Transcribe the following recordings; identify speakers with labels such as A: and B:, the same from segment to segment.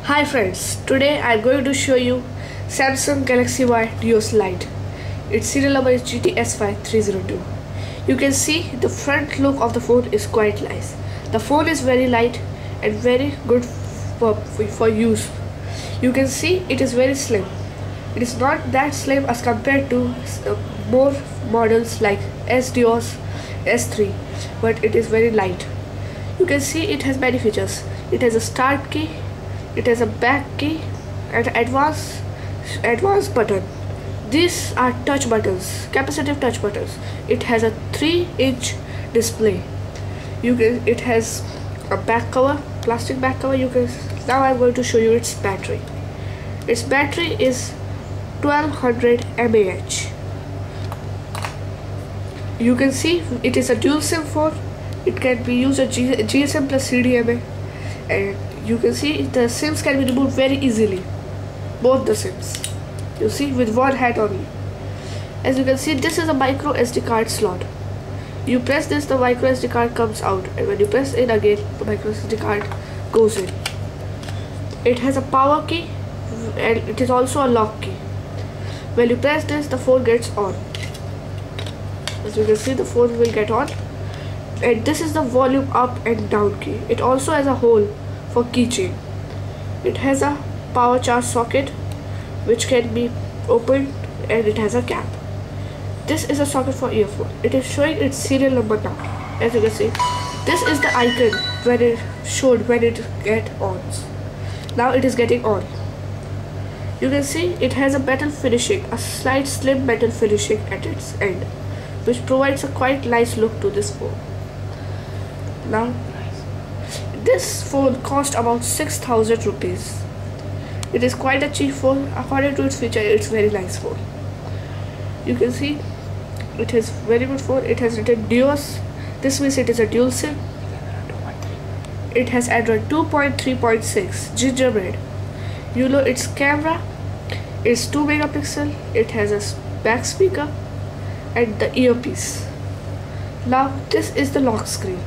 A: Hi friends, today I am going to show you Samsung Galaxy Y Duo Lite. Its serial number is GTS5302. You can see the front look of the phone is quite nice. The phone is very light and very good for use. You can see it is very slim. It is not that slim as compared to more models like S Duos, S3, but it is very light. You can see it has many features. It has a start key, it has a back key and advanced button. These are touch buttons, capacitive touch buttons. It has a 3-inch display. It has a back cover, plastic back cover. Now I'm going to show you its battery. Its battery is 1200 mAh. You can see it is a dual SIM phone. It can be used as GSM plus CDMA, and you can see the SIMs can be removed very easily. Both the SIMs, you see, with one hand only. As you can see, this is a micro SD card slot. You press this, the micro SD card comes out, and when you press in again, the micro SD card goes in. It has a power key and it is also a lock key. When you press this, the phone gets on. As you can see, the phone will get on. And this is the volume up and down key. It also has a hole for keychain. It has a power charge socket which can be opened, and it has a cap. This is a socket for earphone. It is showing its serial number now. As you can see, this is the icon when it showed when it get on. Now it is getting on. You can see it has a metal finishing, a slight slim metal finishing at its end, which provides a quite nice look to this phone. Now, this phone cost about 6,000 rupees. It is quite a cheap phone. According to its feature, it's very nice phone. You can see it is very good phone. It has written Duos. This means it is a dual SIM. It has Android 2.3.6 Gingerbread. You know its camera is 2 megapixel. It has a back speaker and the earpiece. Now this is the lock screen.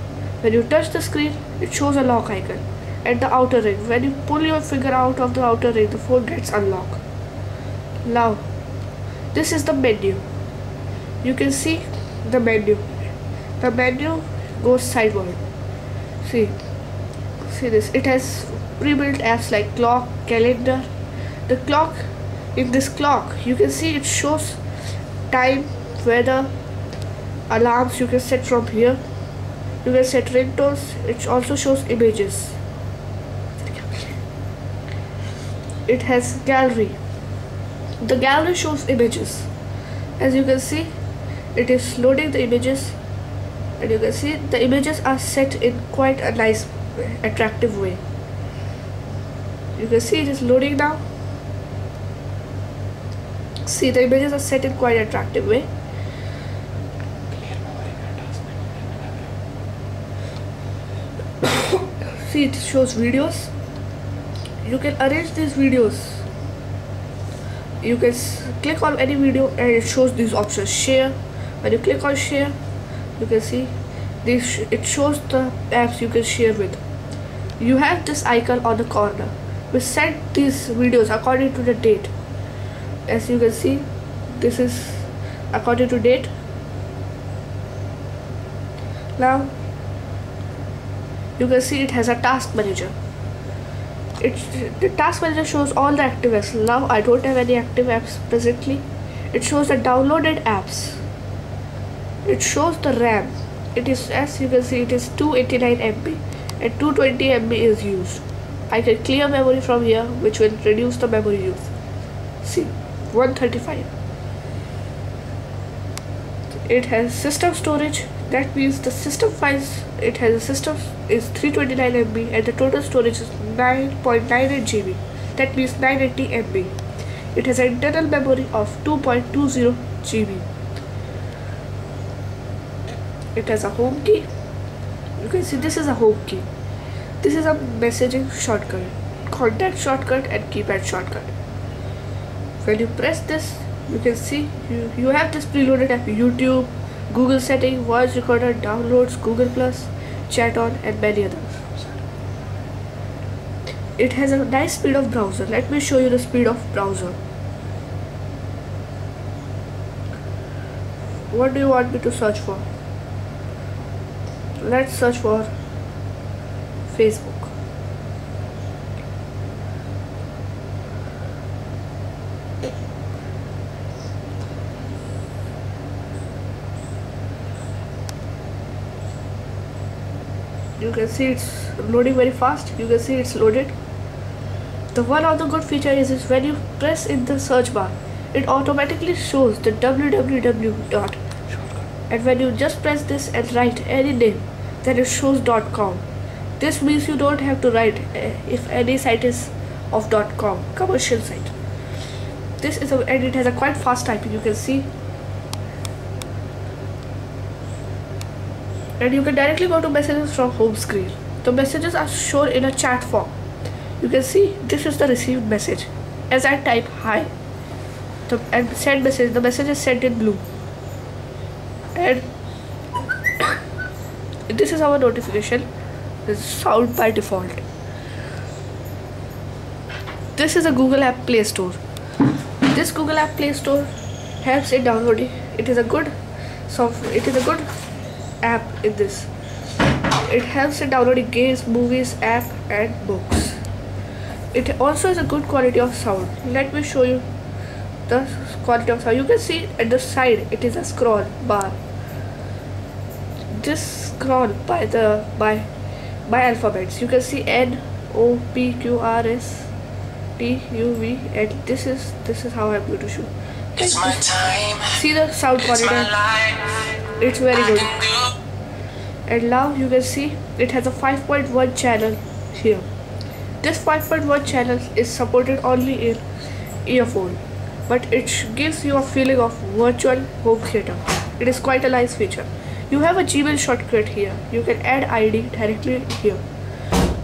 A: When you touch the screen, it shows a lock icon. At the outer ring, when you pull your finger out of the outer ring, the phone gets unlocked. Now, this is the menu. You can see the menu. The menu goes sideward. See this. It has pre-built apps like clock, calendar. The clock, in this clock, you can see it shows time, weather, alarms. You can set from here. You can set ringtones. It also shows images. It has gallery. The gallery shows images. As you can see, it is loading the images, and you can see the images are set in quite a nice, attractive way. You can see it is loading now. See, the images are set in quite attractive way. See, it shows videos. You can arrange these videos. You can click on any video and it shows these options. Share. When you click on share, you can see this. It shows the apps you can share with. You have this icon on the corner. We set these videos according to the date. As you can see, this is according to date. Now you can see it has a task manager. The task manager shows all the active apps. Now I don't have any active apps presently. It shows the downloaded apps. It shows the RAM. It is, as you can see, it is 289 MB and 220 MB is used. I can clear memory from here, which will reduce the memory use. See, 135. It has system storage. That means the system files it has a system is 329 MB and the total storage is 9.98 GB. That means 980 MB. It has an internal memory of 2.20 GB. It has a home key. You can see this is a home key. This is a messaging shortcut, contact shortcut and keypad shortcut. When you press this, you can see you have this preloaded app: YouTube, Google Setting, Voice Recorder, Downloads, Google Plus, Chat On and many others. it has a nice speed of browser. Let me show you the speed of browser. What do you want me to search for? Let's search for Facebook. You can see it's loading very fast. You can see it's loaded. The one of the good feature is when you press in the search bar, it automatically shows the www dot, and when you just press this and write any name, then it shows .com. This means you don't have to write if any site is of .com, commercial site. This is and it has a quite fast typing, you can see. And you can directly go to messages from home screen. The messages are shown in a chat form. You can see this is the received message. As I type hi and send message, the message is sent in blue. And this is our notification. This is sound by default. This is a Google App Play Store. This Google App Play Store helps in downloading. It is a good software. It is a good app in this. It helps in downloading games, movies, app and books. It also has a good quality of sound. Let me show you the quality of sound. You can see at the side it is a scroll bar. This scroll by alphabets. You can see N, O, P, Q, R, S, T, U, V, and this is how I'm going to show. It's my time. See the sound quality. It's very good. And now you can see it has a 5.1 channel here. This 5.1 channel is supported only in earphone, but it gives you a feeling of virtual home theater. It is quite a nice feature. You have a Gmail shortcut here. You can add ID directly here.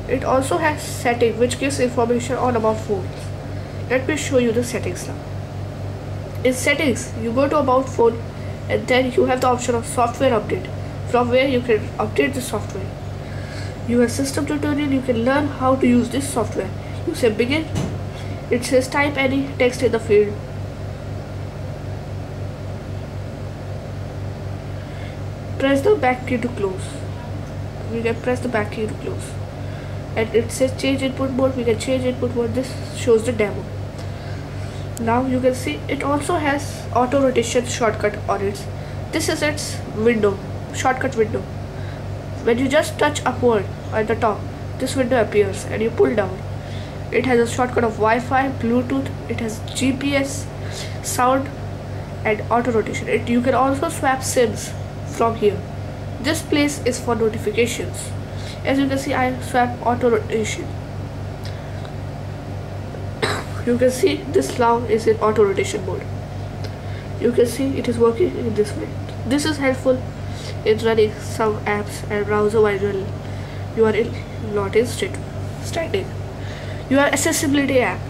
A: It also has setting which gives information on about phones. Let me show you the settings now. In settings, you go to about phone and then you have the option of software update, from where you can update the software. You have system tutorial. You can learn how to use this software. You say begin. It says type any text in the field. Press the back key to close. We can press the back key to close. And it says change input mode. We can change input mode. This shows the demo. Now you can see it also has auto rotation shortcut on it. This is its window, shortcut window. When you just touch upward at the top, this window appears and you pull down. It has a shortcut of Wi-Fi, Bluetooth, it has GPS, sound and auto rotation. You can also swap SIMs from here. This place is for notifications. As you can see, I swap auto rotation. You can see this now is in auto rotation mode. You can see it is working in this way. This is helpful in running some apps and browser while you are not in standing. You have accessibility app.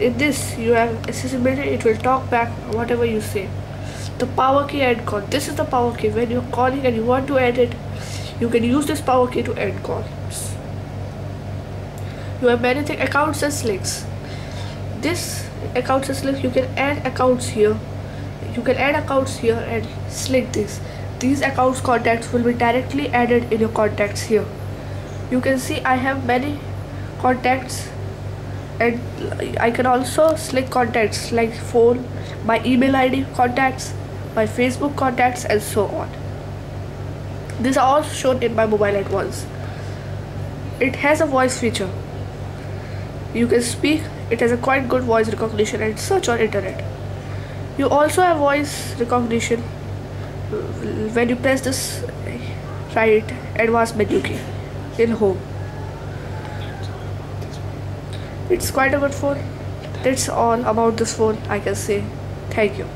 A: In this you have accessibility. It will talk back whatever you say. The power key end call. This is the power key. When you're calling and you want to end it, you can use this power key to end calls. You have many things, accounts and links. This accounts and links, you can add accounts here. You can add accounts here and link this. These accounts contacts will be directly added in your contacts here. You can see I have many contacts and I can also link contacts like phone, my email ID contacts, my Facebook contacts and so on. These are all shown in my mobile at once. It has a voice feature. You can speak. It has a quite good voice recognition and search on internet. You also have voice recognition when you press this right advanced menu key in home. It's quite a good phone. That's all about this phone I can say. Thank you.